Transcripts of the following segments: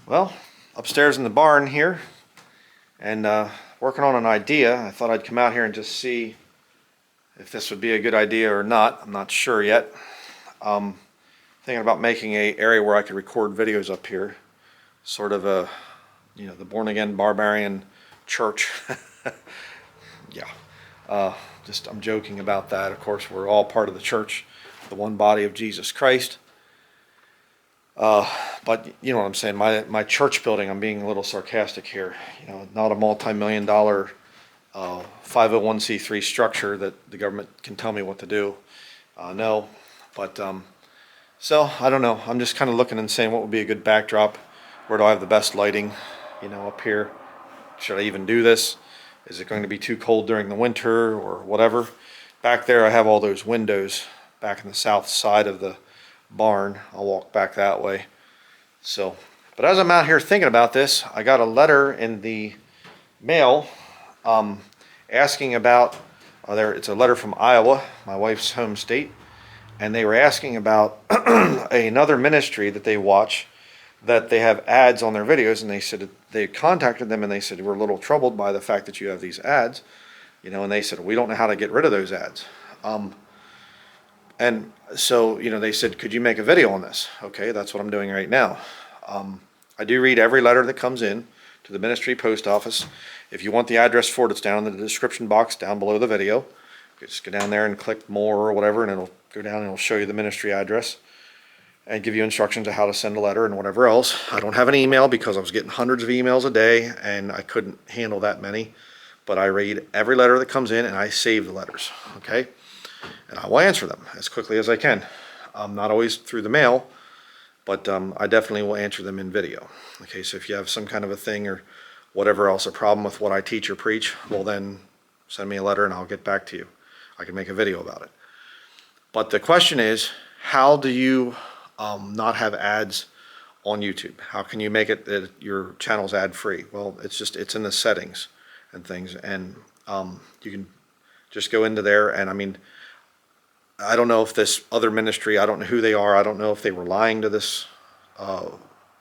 Well, upstairs in the barn here, and working on an idea. I thought I'd come out here and just see if this would be a good idea or not. I'm not sure yet. Thinking about making a area where I could record videos up here, sort of a, the born again barbarian church. Yeah. Just I'm joking about that. Of course, we're all part of the church, the one body of Jesus Christ. But you know what I'm saying. My church building, I'm being a little sarcastic here. Not a multi-million-dollar 501c3 structure that the government can tell me what to do. No, but so I don't know. I'm just kind of looking and saying what would be a good backdrop. Where do I have the best lighting? Up here. Should I even do this? Is it going to be too cold during the winter or whatever? Back there, I have all those windows back in the south side of the barn. I'll walk back that way. So, but as I'm out here thinking about this, I got a letter in the mail asking about, it's a letter from Iowa, my wife's home state, and they were asking about another ministry that they watch, that they have ads on their videos, and they said they contacted them and they said, we're a little troubled by the fact that you have these ads, and they said, we don't know how to get rid of those ads. And so, they said, could you make a video on this? Okay, that's what I'm doing right now. I do read every letter that comes in to the ministry post office. If you want the address for it, it's down in the description box down below the video. You just go down there and click more or whatever, and it'll go down and it'll show you the ministry address and give you instructions on how to send a letter and whatever else. I don't have an email because I was getting hundreds of emails a day and I couldn't handle that many. But I read every letter that comes in and I save the letters, okay? And I will answer them as quickly as I can. Not always through the mail, but I definitely will answer them in video. Okay, so if you have some kind of a thing or whatever else, a problem with what I teach or preach, well then send me a letter and I'll get back to you. I can make a video about it. But the question is, how do you not have ads on YouTube? How can you make it that your channel's ad-free? Well, it's in the settings and things, and you can just go into there, and I don't know if this other ministry, I don't know who they are, I don't know if they were lying to the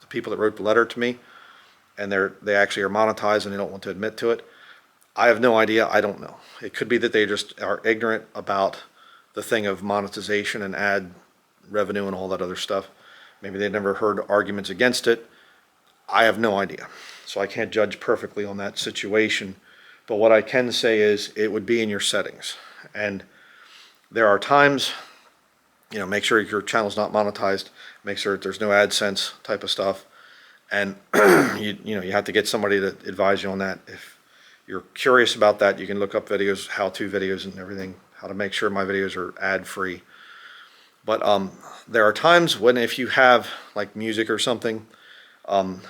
people that wrote the letter to me, and they actually are monetized and they don't want to admit to it. I have no idea, I don't know. It could be that they just are ignorant about the thing of monetization and ad revenue and all that other stuff. Maybe they never heard arguments against it. I have no idea. So I can't judge perfectly on that situation. But what I can say is it would be in your settings. And there are times, make sure your channel's not monetized, make sure that there's no AdSense type of stuff. And you have to get somebody to advise you on that. If you're curious about that, you can look up videos, how-to videos and everything, how to make sure my videos are ad-free. But there are times when if you have like music or something,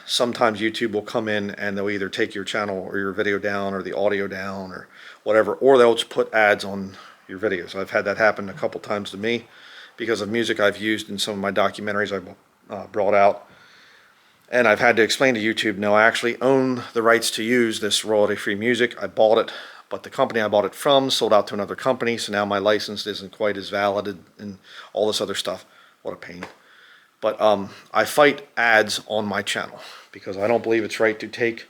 sometimes YouTube will come in and they'll either take your channel or your video down or the audio down or whatever, or they'll just put ads on your videos. I've had that happen a couple times to me because of music I've used in some of my documentaries I brought out. And I've had to explain to YouTube, no, I actually own the rights to use this royalty-free music. I bought it, but the company I bought it from sold out to another company, so now my license isn't quite as valid and all this other stuff. What a pain. But I fight ads on my channel because I don't believe it's right to take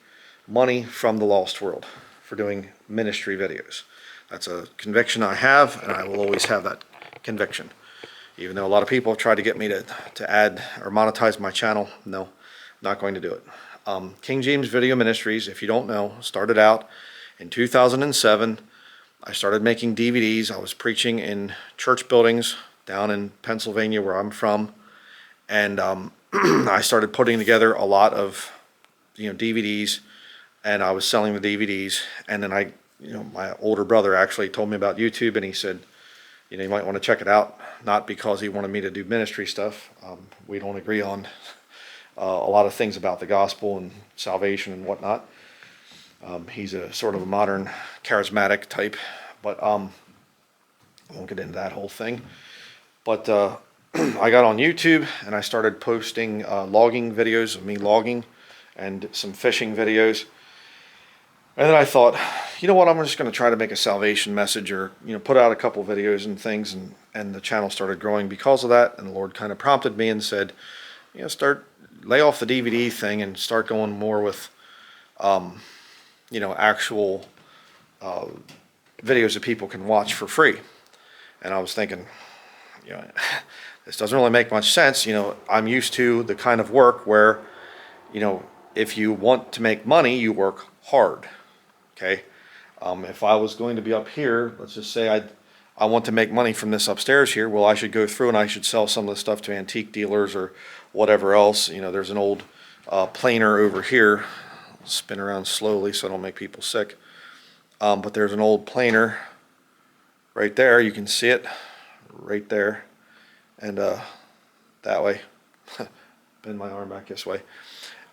money from the lost world for doing ministry videos. That's a conviction I have, and I will always have that conviction. Even though a lot of people have tried to get me to add or monetize my channel, no, not going to do it. King James Video Ministries, if you don't know, started out in 2007. I started making DVDs. I was preaching in church buildings down in Pennsylvania, where I'm from, and I started putting together a lot of DVDs, and I was selling the DVDs. And then my older brother actually told me about YouTube, and he said, you might want to check it out. Not because he wanted me to do ministry stuff. We don't agree on a lot of things about the gospel and salvation and whatnot. He's a sort of a modern charismatic type, but I won't get into that whole thing. But I got on YouTube and I started posting logging videos of me logging and some fishing videos. And then I thought, you know what, I'm just going to try to make a salvation message or, put out a couple videos and things. And the channel started growing because of that. And the Lord kind of prompted me and said, start lay off the DVD thing and start going more with, actual videos that people can watch for free. And I was thinking, this doesn't really make much sense. I'm used to the kind of work where, if you want to make money, you work hard. Okay. If I was going to be up here, let's just say I want to make money from this upstairs here, well, I should go through and I should sell some of the stuff to antique dealers or whatever else. There's an old planer over here. I'll spin around slowly so I don't make people sick. But there's an old planer right there. You can see it right there. And that way, bend my arm back this way.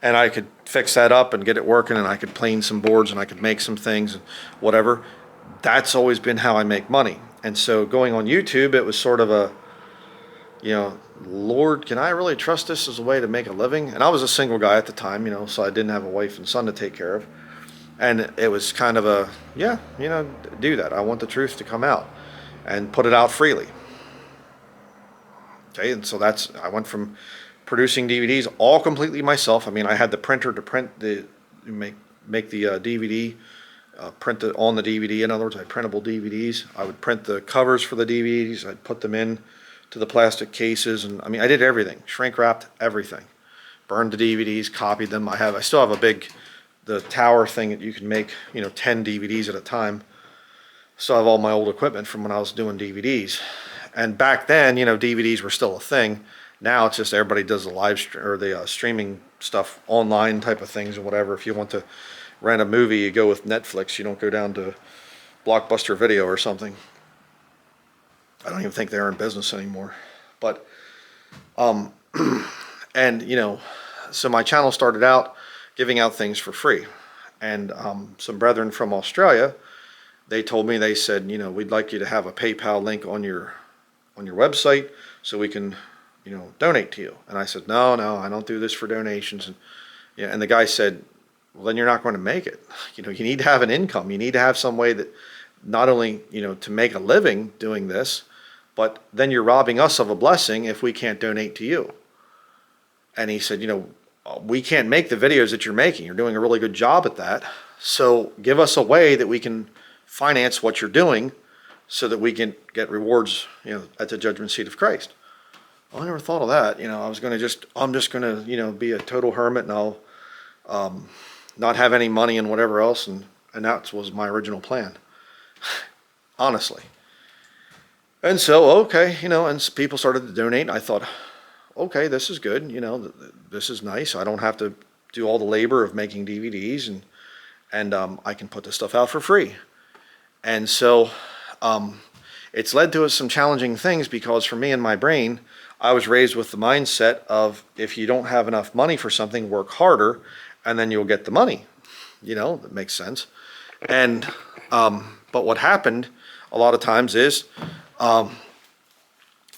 And I could fix that up and get it working, and I could plane some boards and I could make some things and whatever. That's always been how I make money. And so going on YouTube, it was sort of a, Lord, can I really trust this as a way to make a living? And I was a single guy at the time, so I didn't have a wife and son to take care of. And it was kind of a, do that. I want the truth to come out and put it out freely. Okay, and so I went from producing DVDs all completely myself. I mean, I had the printer to print make the DVD, print it on the DVD. In other words, I had printable DVDs. I would print the covers for the DVDs. I'd put them in to the plastic cases, and I did everything. Shrink wrapped everything. Burned the DVDs, copied them. I still have the tower thing that you can make, 10 DVDs at a time. Still have all my old equipment from when I was doing DVDs. And back then, DVDs were still a thing. Now it's just everybody does the streaming stuff online type of things or whatever. If you want to rent a movie, you go with Netflix. You don't go down to Blockbuster Video or something. I don't even think they're in business anymore. But, so my channel started out giving out things for free. And some brethren from Australia, they said, we'd like you to have a PayPal link on your website so we can donate to you. And I said, no, I don't do this for donations. And the guy said, well, then you're not going to make it. You need to have an income. You need to have some way that not only, to make a living doing this, but then you're robbing us of a blessing if we can't donate to you. And he said, we can't make the videos that you're making. You're doing a really good job at that. So give us a way that we can finance what you're doing so that we can get rewards, at the judgment seat of Christ. Well, I never thought of that. I'm just going to, be a total hermit, and I'll not have any money and whatever else. And that was my original plan, honestly. And so, okay, and people started to donate. I thought, okay, this is good. This is nice. I don't have to do all the labor of making DVDs, and I can put this stuff out for free. And so it's led to some challenging things, because for me and my brain, I was raised with the mindset of, if you don't have enough money for something, work harder, and then you'll get the money. That makes sense. And but what happened a lot of times is I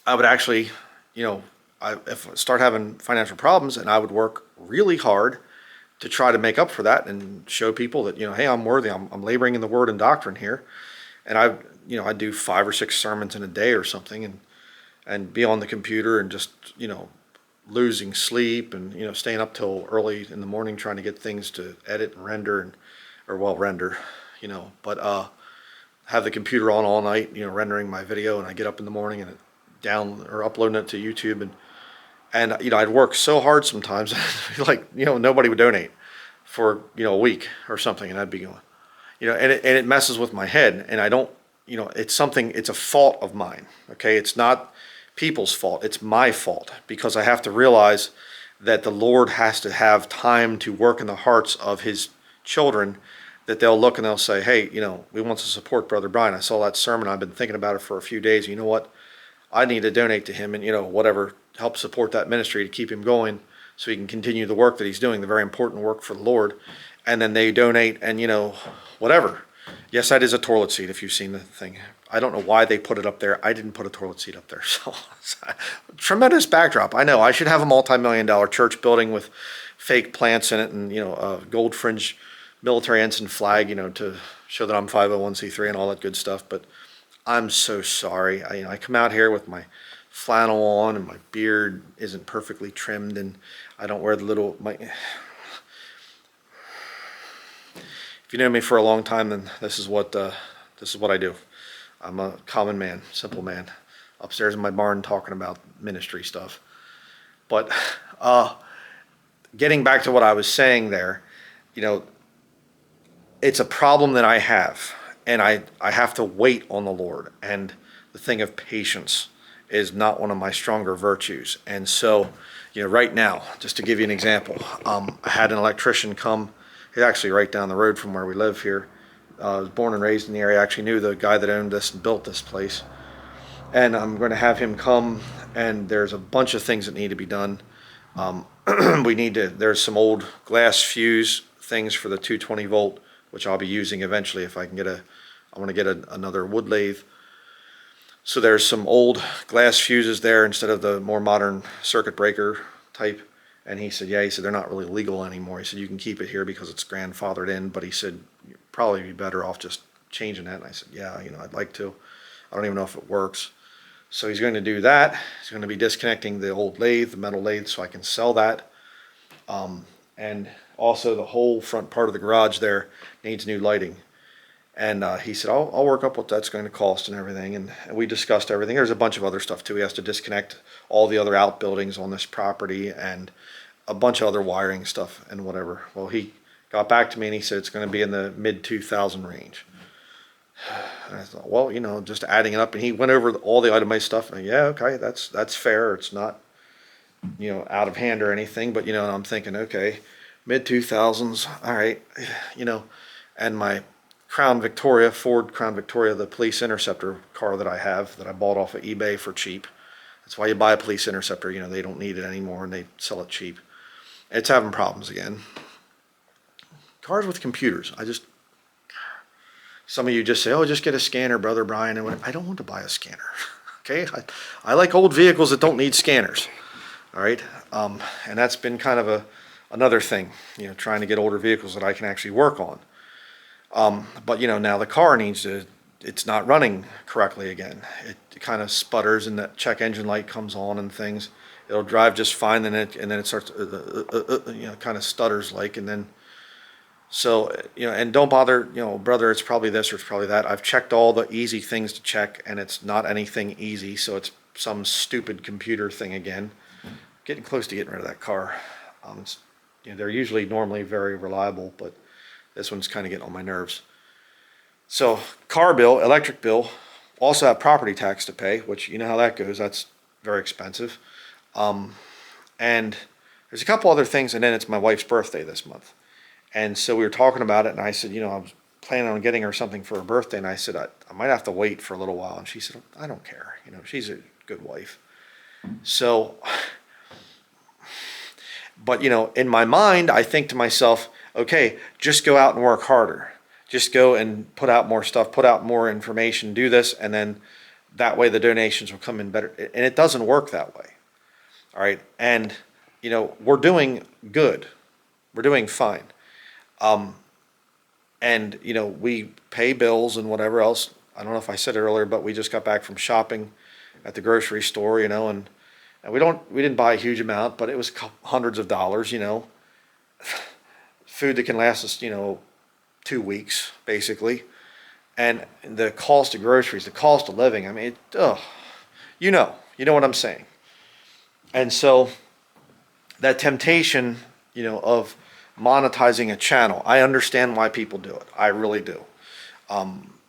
would actually, if I start having financial problems, and I would work really hard to try to make up for that and show people that, hey, I'm worthy. I'm laboring in the word and doctrine here. And I'd do 5 or 6 sermons in a day or something, and be on the computer and just, losing sleep and, staying up till early in the morning trying to get things to edit and render render, but have the computer on all night, rendering my video, and I get up in the morning and uploading it to YouTube, and I'd work so hard sometimes, like, nobody would donate for, a week or something, and I'd be going, and it messes with my head, and I don't, it's a fault of mine, okay? It's not people's fault, it's my fault, because I have to realize that the Lord has to have time to work in the hearts of his children, that they'll look and they'll say, hey, we want to support Brother Brian. I saw that sermon, I've been thinking about it for a few days. You know what? I need to donate to him and, whatever, help support that ministry to keep him going so he can continue the work that he's doing, the very important work for the Lord. And then they donate and, whatever. Yes, that is a toilet seat if you've seen the thing. I don't know why they put it up there. I didn't put a toilet seat up there. So, tremendous backdrop. I know. I should have a multi-million-dollar church building with fake plants in it and, a gold fringe military ensign flag, to show that I'm 501c3 and all that good stuff. But I'm so sorry. I come out here with my flannel on and my beard isn't perfectly trimmed, and I don't wear the little, if you know me for a long time, then this is what I do. I'm a common man, simple man, upstairs in my barn talking about ministry stuff. But getting back to what I was saying there, you know, it's a problem that I have, and I have to wait on the Lord. And the thing of patience is not one of my stronger virtues. And so, you know, right now, just to give you an example, I had an electrician come. He's actually right down the road from where we live here. I was born and raised in the area. I actually knew the guy that owned this and built this place. And I'm going to have him come, and there's a bunch of things that need to be done. There's some old glass fuse things for the 220 volt, which I'll be using eventually if I can I want to get another wood lathe. So there's some old glass fuses there instead of the more modern circuit breaker type. And he said, yeah, they're not really legal anymore. He said, you can keep it here because it's grandfathered in, but he said, you'd probably be better off just changing that. And I said, yeah, I'd like to. I don't even know if it works. So he's going to do that. He's going to be disconnecting the old lathe, the metal lathe, so I can sell that. And also the whole front part of the garage there needs new lighting. And he said, I'll work up what that's going to cost and everything. And we discussed everything. There's a bunch of other stuff too. He has to disconnect all the other outbuildings on this property and a bunch of other wiring stuff and whatever. Well, he got back to me and he said it's going to be in the mid 2000 range. And I thought, well, just adding it up. And he went over all the itemized stuff. And yeah, okay, that's fair. It's not, out of hand or anything. But, and I'm thinking, okay, mid 2000s, all right, and my Ford Crown Victoria, the police interceptor car that I have that I bought off of eBay for cheap. That's why you buy a police interceptor, they don't need it anymore and they sell it cheap. It's having problems again. Cars with computers, some of you just say, oh, just get a scanner, Brother Brian. And I don't want to buy a scanner, okay? I like old vehicles that don't need scanners, all right? And that's been kind of another thing, trying to get older vehicles that I can actually work on. But now the car it's not running correctly again. It kind of sputters and that check engine light comes on and things. It'll drive just fine, and then it starts, kind of stutters like, and then, so, and don't bother, brother, it's probably this or it's probably that. I've checked all the easy things to check, and it's not anything easy, so it's some stupid computer thing again. Getting close to getting rid of that car. They're usually normally very reliable, but this one's kind of getting on my nerves. So car bill, electric bill, also have property tax to pay, which you know how that goes. That's very expensive. And there's a couple other things, and then it's my wife's birthday this month. And so we were talking about it, and I said, I was planning on getting her something for her birthday, and I said, I might have to wait for a little while. And she said, I don't care. She's a good wife. So, but, in my mind, I think to myself, okay, just go out and work harder. Just go and put out more stuff, put out more information, do this, and then that way the donations will come in better. And it doesn't work that way. All right. And, we're doing good. We're doing fine. And, we pay bills and whatever else. I don't know if I said it earlier, but we just got back from shopping at the grocery store, and we didn't buy a huge amount, but it was hundreds of dollars, food that can last us, 2 weeks, basically. And the cost of groceries, the cost of living, you know what I'm saying. And so that temptation, of monetizing a channel, I understand why people do it. I really do.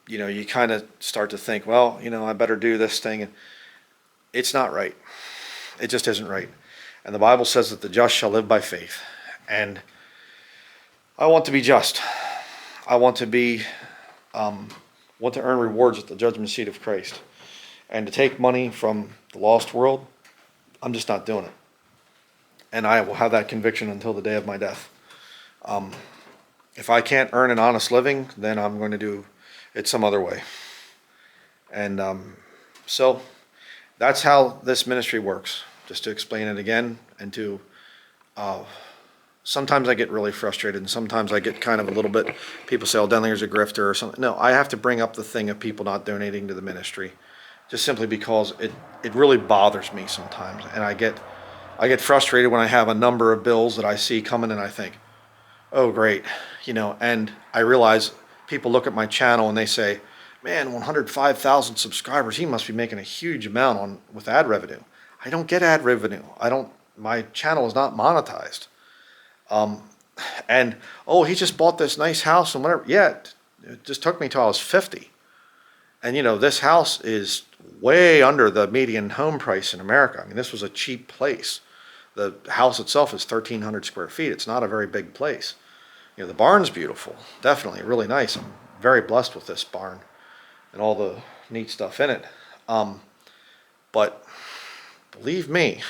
You kind of start to think, well, I better do this thing. And it's not right. It just isn't right. And the Bible says that the just shall live by faith. And I want to be just. I want to earn rewards at the judgment seat of Christ. And to take money from the lost world, I'm just not doing it. And I will have that conviction until the day of my death. If I can't earn an honest living, then I'm going to do it some other way. And so that's how this ministry works. Just to explain it again, and to sometimes I get really frustrated, and sometimes I get kind of a little bit, people say, oh, Denlinger's a grifter or something. No, I have to bring up the thing of people not donating to the ministry, just simply because it really bothers me sometimes. And I get I get frustrated when I have a number of bills that I see coming and I think, oh, great, and I realize people look at my channel and they say, man, 105,000 subscribers, he must be making a huge amount with ad revenue. I don't get ad revenue. My channel is not monetized. And, oh, he just bought this nice house and whatever. Yeah, it just took me till I was 50. And, this house is way under the median home price in America. I mean, this was a cheap place. The house itself is 1,300 square feet. It's not a very big place. The barn's beautiful, definitely, really nice. I'm very blessed with this barn and all the neat stuff in it. But believe me,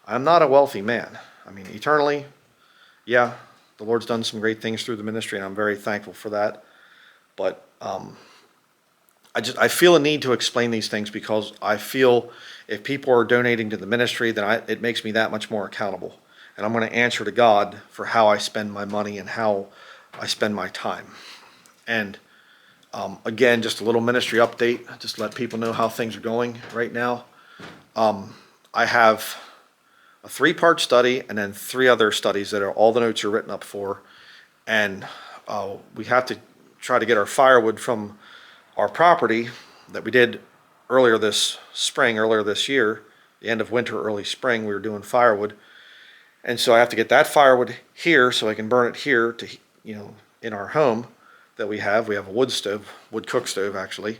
I'm not a wealthy man. I mean, eternally, yeah, the Lord's done some great things through the ministry, and I'm very thankful for that. But I feel a need to explain these things because I feel if people are donating to the ministry, then it makes me that much more accountable. And I'm going to answer to God for how I spend my money and how I spend my time. And again, just a little ministry update, just to let people know how things are going right now. I have a 3-part study and then 3 other studies that all the notes are written up for. And we have to try to get our firewood from our property that we did earlier this year, the end of winter, early spring, we were doing firewood. And so I have to get that firewood here so I can burn it here to, in our home that we have. We have a wood cook stove actually.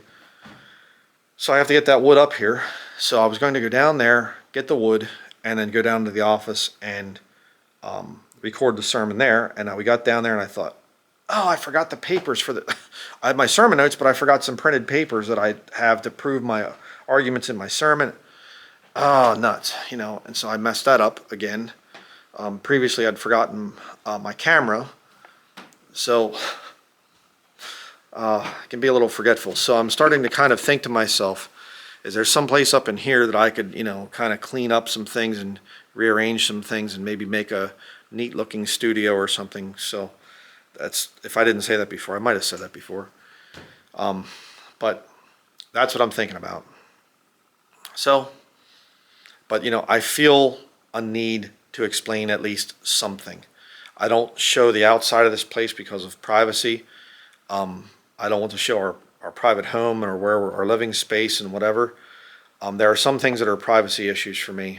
So I have to get that wood up here. So I was going to go down there, get the wood, and then go down to the office and record the sermon there. And we got down there and I thought, oh, I forgot the papers I had my sermon notes, but I forgot some printed papers that I have to prove my arguments in my sermon. Oh, nuts, and so I messed that up again. Previously, I'd forgotten my camera, so I can be a little forgetful. So I'm starting to kind of think to myself, is there some place up in here that I could, kind of clean up some things and rearrange some things and maybe make a neat-looking studio or something? So if I didn't say that before, I might have said that before. But that's what I'm thinking about. So, but I feel a need to explain at least something. I don't show the outside of this place because of privacy. I don't want to show our private home or where our living space and whatever. There are some things that are privacy issues for me.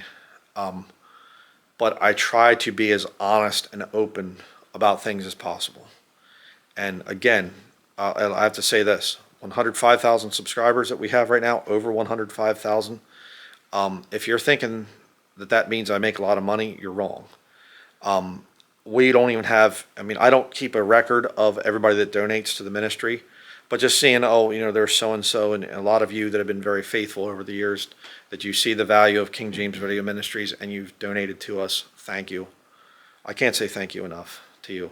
But I try to be as honest and open about things as possible. And again, I have to say this, 105,000 subscribers that we have right now, over 105,000. If you're thinking that means I make a lot of money, you're wrong. We don't even have, I don't keep a record of everybody that donates to the ministry, but just seeing, there's so-and-so, and a lot of you that have been very faithful over the years, that you see the value of King James Video Ministries and you've donated to us. Thank you. I can't say thank you enough to you.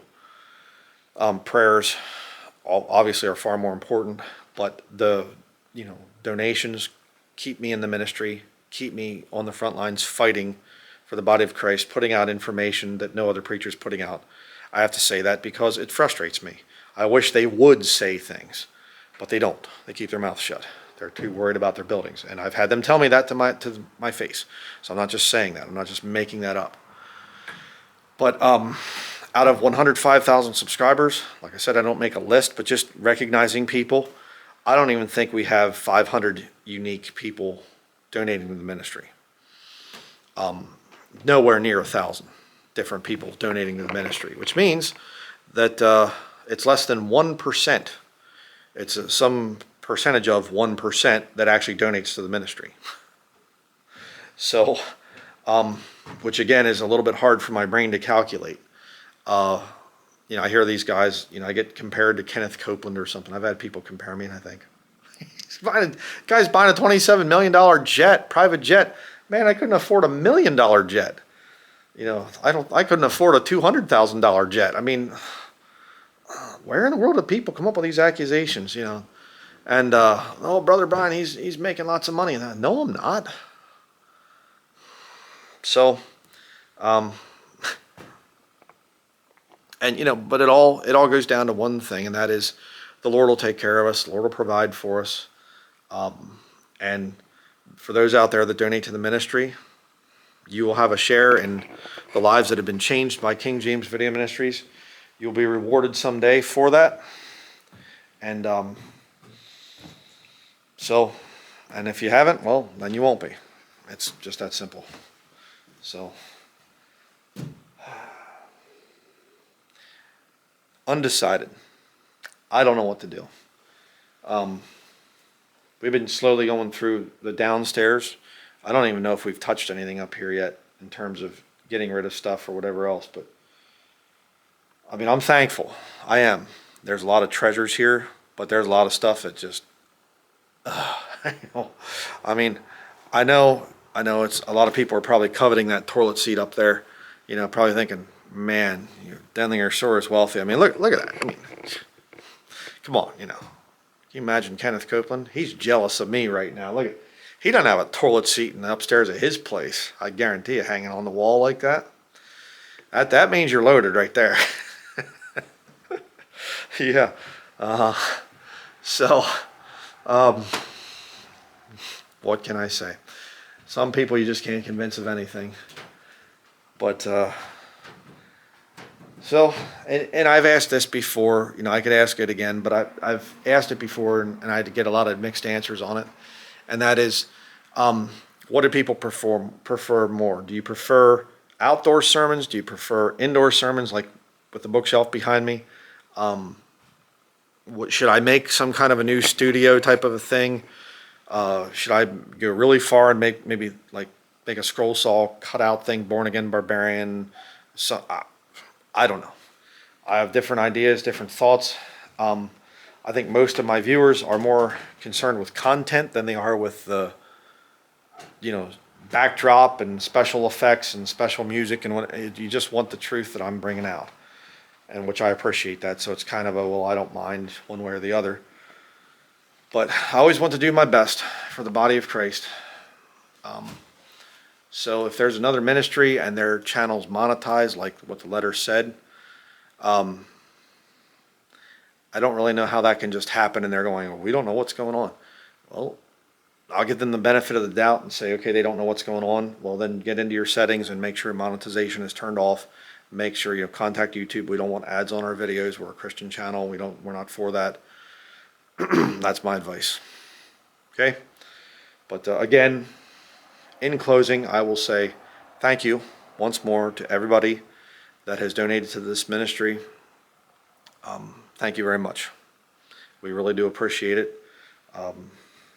Prayers obviously are far more important, but the donations keep me in the ministry, keep me on the front lines fighting for the body of Christ, putting out information that no other preacher is putting out. I have to say that because it frustrates me. I wish they would say things, but they don't. They keep their mouth shut. They're too worried about their buildings, and I've had them tell me that to my face. So I'm not just saying that. I'm not just making that up. But out of 105,000 subscribers, like I said, I don't make a list, but just recognizing people, I don't even think we have 500 unique people donating to the ministry. Nowhere near 1,000 different people donating to the ministry, which means that it's less than 1%. It's some percentage of 1% that actually donates to the ministry. So, which again is a little bit hard for my brain to calculate. I hear these guys, I get compared to Kenneth Copeland or something. I've had people compare me, and I think, guy's buying a $27 million jet, private jet. Man, I couldn't afford $1 million jet. I couldn't afford a $200,000 jet. Where in the world do people come up with these accusations, And, oh, Brother Brian, he's making lots of money. No, I'm not. So, but it all goes down to one thing, and that is the Lord will take care of us. The Lord will provide for us. And for those out there that donate to the ministry, you will have a share in the lives that have been changed by King James Video Ministries. You'll be rewarded someday for that. And and if you haven't, well, then you won't be. It's just that simple. So, undecided. I don't know what to do. We've been slowly going through the downstairs. I don't even know if we've touched anything up here yet in terms of getting rid of stuff or whatever else, but I mean, I'm thankful. I am. There's a lot of treasures here, but there's a lot of stuff that just, I mean, I know it's a lot of people are probably coveting that toilet seat up there, probably thinking, man, Denlinger Shore is wealthy. I mean, look at that. I mean, come on, Can you imagine Kenneth Copeland? He's jealous of me right now. Look at, he doesn't have a toilet seat in the upstairs at his place. I guarantee you, hanging on the wall like that. That means you're loaded right there. Yeah. So, what can I say? Some people you just can't convince of anything. But, and I've asked this before, I could ask it again, but I've asked it before and I had to get a lot of mixed answers on it. And that is, what do people prefer more? Do you prefer outdoor sermons? Do you prefer indoor sermons, like with the bookshelf behind me? Should I make some kind of a new studio type of a thing? Should I go really far and make a scroll saw cutout thing, born again barbarian? So I don't know. I have different ideas, different thoughts. I think most of my viewers are more concerned with content than they are with the, backdrop and special effects and special music, and what you just want the truth that I'm bringing out, and which I appreciate that. So it's kind of I don't mind one way or the other. But I always want to do my best for the body of Christ. So if there's another ministry and their channel's monetized, like what the letter said, I don't really know how that can just happen and they're going, well, we don't know what's going on. Well, I'll give them the benefit of the doubt and say, okay, they don't know what's going on. Well, then get into your settings and make sure monetization is turned off. Make sure you contact YouTube. We don't want ads on our videos. We're a Christian channel. We're not for that. That's my advice. Okay? But again, in closing, I will say thank you once more to everybody that has donated to this ministry. Thank you very much. We really do appreciate it.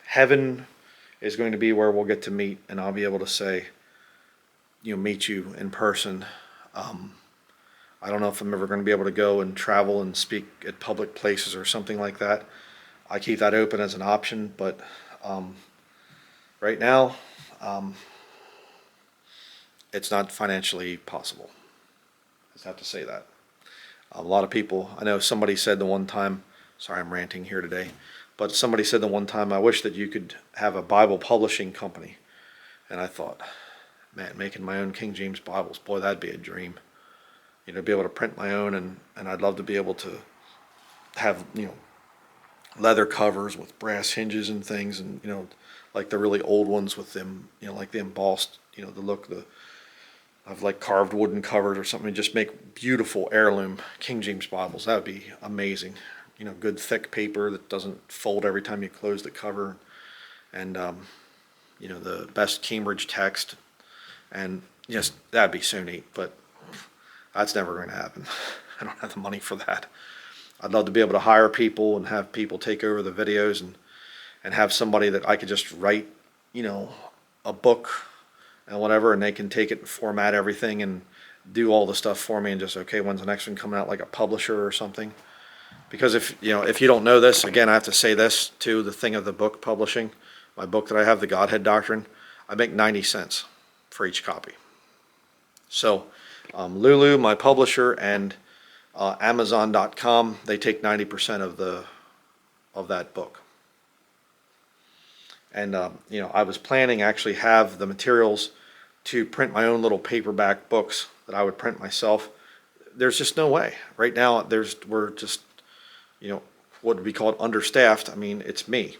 Heaven is going to be where we'll get to meet, and I'll be able to say, meet you in person. I don't know if I'm ever going to be able to go and travel and speak at public places or something like that. I keep that open as an option, but right now, it's not financially possible. I just have to say that. A lot of people, I know somebody said the one time, sorry I'm ranting here today, but somebody said the one time, I wish that you could have a Bible publishing company. And I thought, man, making my own King James Bibles, boy, that'd be a dream. Be able to print my own, and I'd love to be able to have, leather covers with brass hinges and things, and, like the really old ones with them, like the embossed, the look, of like carved wooden covers or something, just make beautiful heirloom King James Bibles. That would be amazing. Good thick paper that doesn't fold every time you close the cover, and the best Cambridge text, and just that'd be so neat. But that's never going to happen. I don't have the money for that. I'd love to be able to hire people and have people take over the videos and have somebody that I could just write, a book and whatever, and they can take it and format everything and do all the stuff for me, and just, okay, when's the next one coming out, like a publisher or something. Because if you don't know this, again, I have to say this too, the thing of the book publishing, my book that I have, The Godhead Doctrine, I make 90 cents for each copy. So Lulu, my publisher, and Amazon.com, they take 90% of that book. And I was planning actually have the materials to print my own little paperback books that I would print myself. There's just no way. Right now, we're just, what would be called understaffed. I mean, it's me.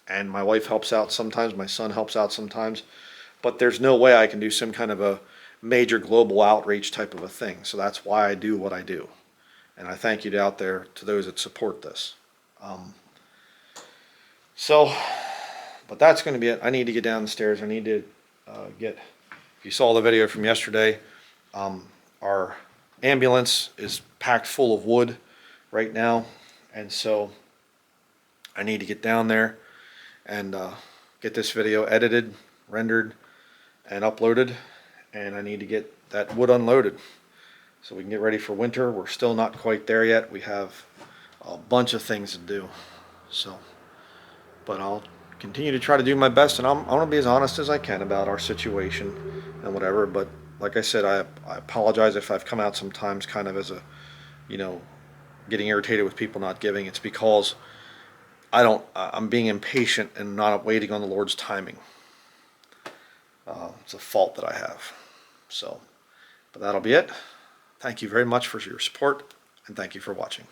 And my wife helps out sometimes. My son helps out sometimes. but there's no way I can do some kind of a major global outreach type of a thing. So that's why I do what I do. And I thank you out there to those that support this. But that's going to be it. I need to get down the stairs. I need to if you saw the video from yesterday, our ambulance is packed full of wood right now. And so I need to get down there and get this video edited, rendered, and uploaded. And I need to get that wood unloaded so we can get ready for winter. We're still not quite there yet. We have a bunch of things to do. But I'll continue to try to do my best, and I'm going to be as honest as I can about our situation and whatever. But like I said, I apologize if I've come out sometimes kind of as a, getting irritated with people not giving. It's because I'm being impatient and not waiting on the Lord's timing. It's a fault that I have. But that'll be it. Thank you very much for your support, and thank you for watching.